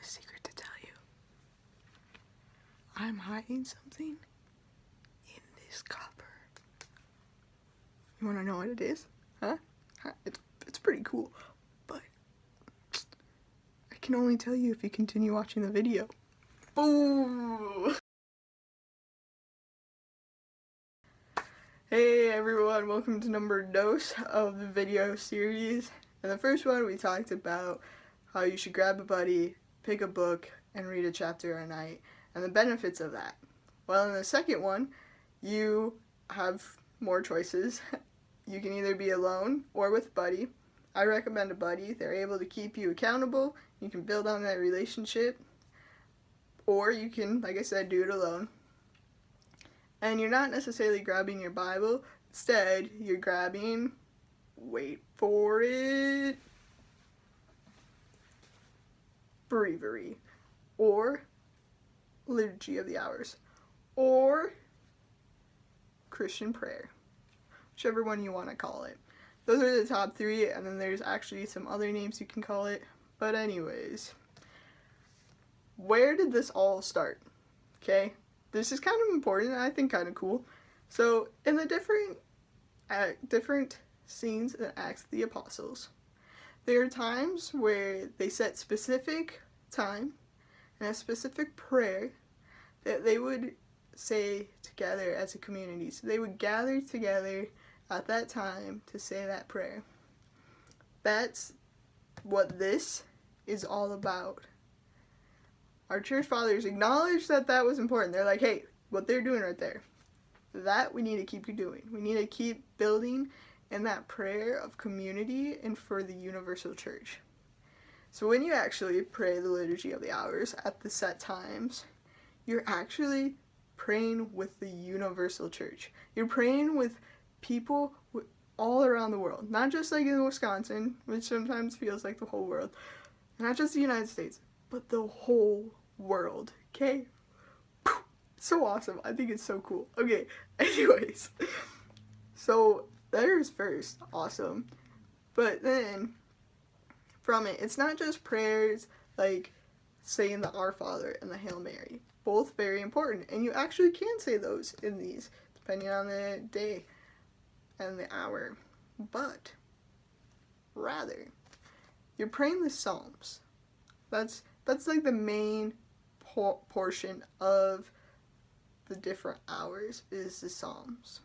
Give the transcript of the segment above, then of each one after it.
a secret to tell you. I'm hiding something in this copper. You wanna know what it is? Huh? It's pretty cool, but I can only tell you if you continue watching the video. Boo! Hey everyone, welcome to number dose of the video series. In the first one we talked about how you should grab a buddy, pick a book, and read a chapter a night, and the benefits of that. Well, in the second one, you have more choices. You can either be alone or with a buddy. I recommend a buddy. They're able to keep you accountable. You can build on that relationship. Or you can, like I said, do it alone. And you're not necessarily grabbing your Bible. Instead, you're grabbing, wait for it, breviary, or liturgy of the hours, or Christian prayer, whichever one you want to call it. Those are the top three, and then there's actually some other names you can call it. But anyways, where did this all start? Okay, this is kind of important and I think kind of cool. So in the different scenes in Acts of the Apostles, there are times where they set specific time and a specific prayer that they would say together as a community. So they would gather together at that time to say that prayer. That's what this is all about. Our church fathers acknowledged that that was important. They're like, hey, what they're doing right there, that we need to keep doing. We need to keep building in that prayer of community and for the universal church. So when you actually pray the liturgy of the hours at the set times, you're actually praying with the universal church. You're praying with people all around the world, not just like in Wisconsin, which sometimes feels like the whole world, not just the United States, but the whole world, okay? So awesome. I think it's so cool. Okay, anyways, so there's first, awesome, but then from it, it's not just prayers like saying the Our Father and the Hail Mary, both very important, and you actually can say those in these, depending on the day and the hour, but rather, you're praying the Psalms. That's like the main portion of the different hours is the Psalms.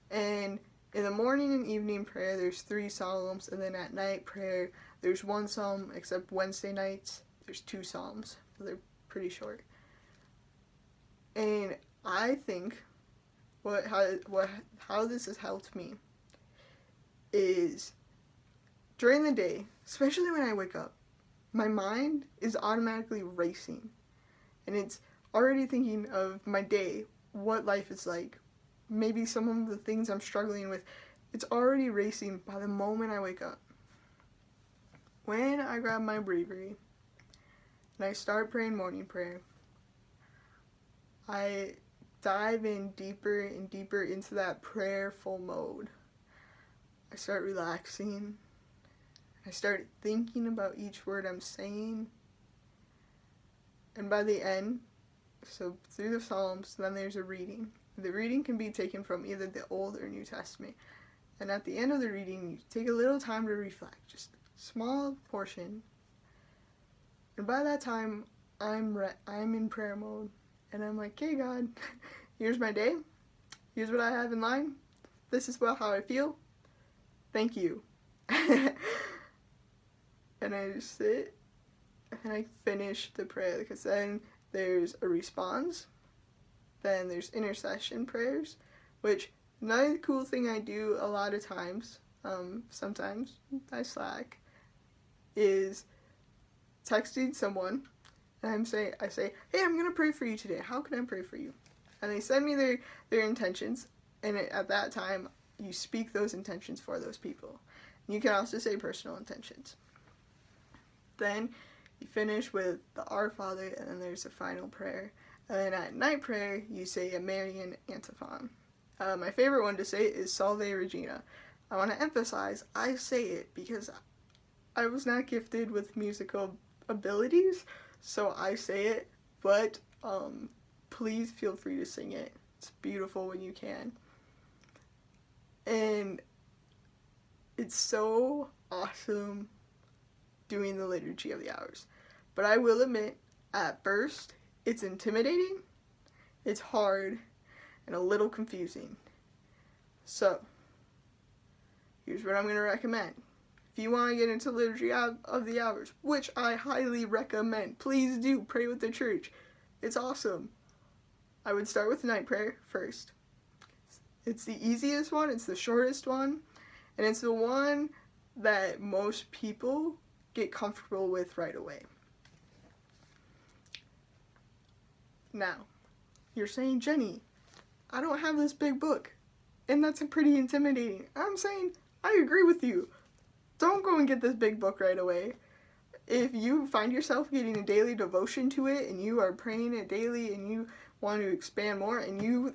And in the morning and evening prayer, there's 3 Psalms, and then at night prayer, there's 1 Psalm, except Wednesday nights, there's 2 Psalms. They're pretty short. And I think how this has helped me is during the day, especially when I wake up, my mind is automatically racing, and it's already thinking of my day, what life is like, maybe some of the things I'm struggling with. It's already racing by the moment I wake up. When I grab my breviary and I start praying morning prayer, I dive in deeper and deeper into that prayerful mode. I start relaxing. I start thinking about each word I'm saying. And by the end, so through the Psalms, then there's a reading. The reading can be taken from either the Old or New Testament. And at the end of the reading, you take a little time to reflect, just a small portion. And by that time, I'm in prayer mode. And I'm like, hey God, here's my day. Here's what I have in line. This is how I feel. Thank you. And I just sit and I finish the prayer, because then there's a response, then there's intercession prayers, which another cool thing I do a lot of times, sometimes I slack, is texting someone, and I say, hey, I'm gonna pray for you today. How can I pray for you? And they send me their intentions, and at that time, you speak those intentions for those people. And you can also say personal intentions. Then you finish with the Our Father, and then there's a final prayer. And then at night prayer, you say a Marian antiphon. My favorite one to say is Salve Regina. I want to emphasize, I say it because I was not gifted with musical abilities, so I say it, but please feel free to sing it. It's beautiful when you can. And it's so awesome doing the Liturgy of the Hours. But I will admit, at first, it's intimidating, it's hard, and a little confusing. So, here's what I'm going to recommend. If you want to get into Liturgy of the Hours, which I highly recommend, please do pray with the church. It's awesome. I would start with night prayer first. It's the easiest one, it's the shortest one, and it's the one that most people get comfortable with right away. Now, you're saying, Jenny, I don't have this big book, and that's pretty intimidating. I'm saying, I agree with you. Don't go and get this big book right away. If you find yourself getting a daily devotion to it, and you are praying it daily, and you want to expand more, and you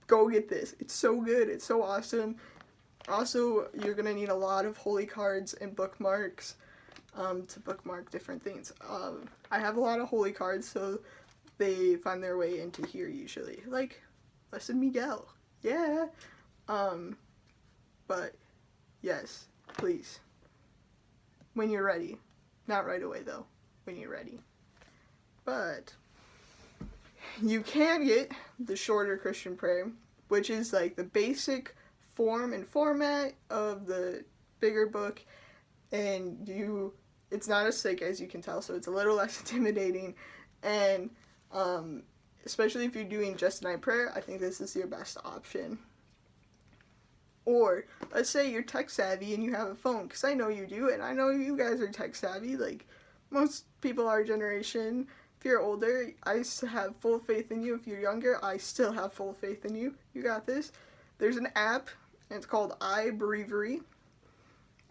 go get this. It's so good. It's so awesome. Also, you're going to need a lot of holy cards and bookmarks to bookmark different things. I have a lot of holy cards, so they find their way into here usually. Like, Blessed Miguel. Yeah. But, yes, please. When you're ready. Not right away, though. When you're ready. But you can get the shorter Christian prayer, which is like the basic form and format of the bigger book, and it's not as thick as you can tell, so it's a little less intimidating, and especially if you're doing just night prayer, I think this is your best option. Or let's say you're tech savvy and you have a phone, because I know you do, and I know you guys are tech savvy, like most people our generation. If you're older, I have full faith in you. If you're younger, I still have full faith in you. You got this. There's an app, and it's called iBreviary,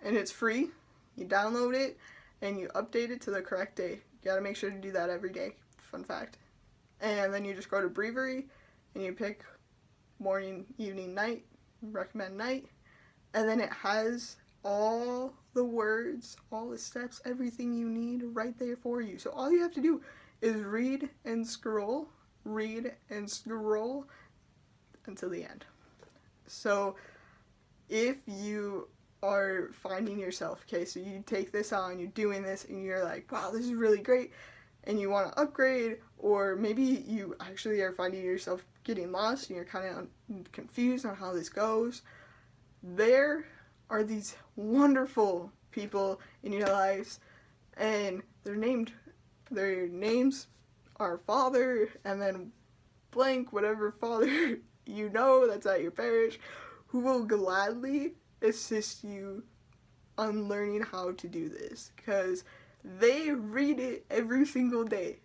and it's free. You download it, and you update it to the correct day. You gotta make sure to do that every day. Fun fact. And then you just go to Breviary, and you pick morning, evening, night. Recommend night. And then it has all the words, all the steps, everything you need right there for you. So all you have to do is read and scroll until the end. So if you are finding yourself, okay, so you take this on, you're doing this, and you're like, wow, this is really great, and you want to upgrade, or maybe you actually are finding yourself getting lost and you're kind of confused on how this goes, there are these wonderful people in your lives, and their names are Father, and then blank, whatever Father you know that's at your parish, who will gladly assist you on learning how to do this, because they read it every single day.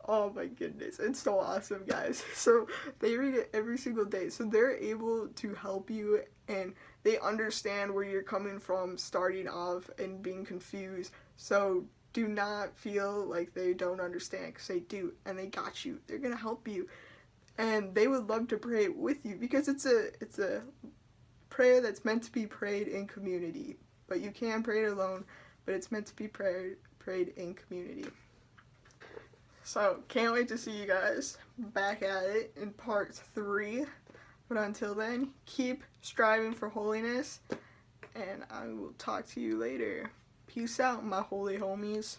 Oh my goodness, it's so awesome, guys. So they read it every single day, so they're able to help you, and they understand where you're coming from starting off and being confused. So do not feel like they don't understand, because they do, and they got you. They're gonna help you, and they would love to pray with you, because it's a prayer that's meant to be prayed in community. But you can pray it alone, but it's meant to be prayed in community. So, can't wait to see you guys back at it in part 3. But until then, keep striving for holiness, and I will talk to you later. Peace out, my holy homies.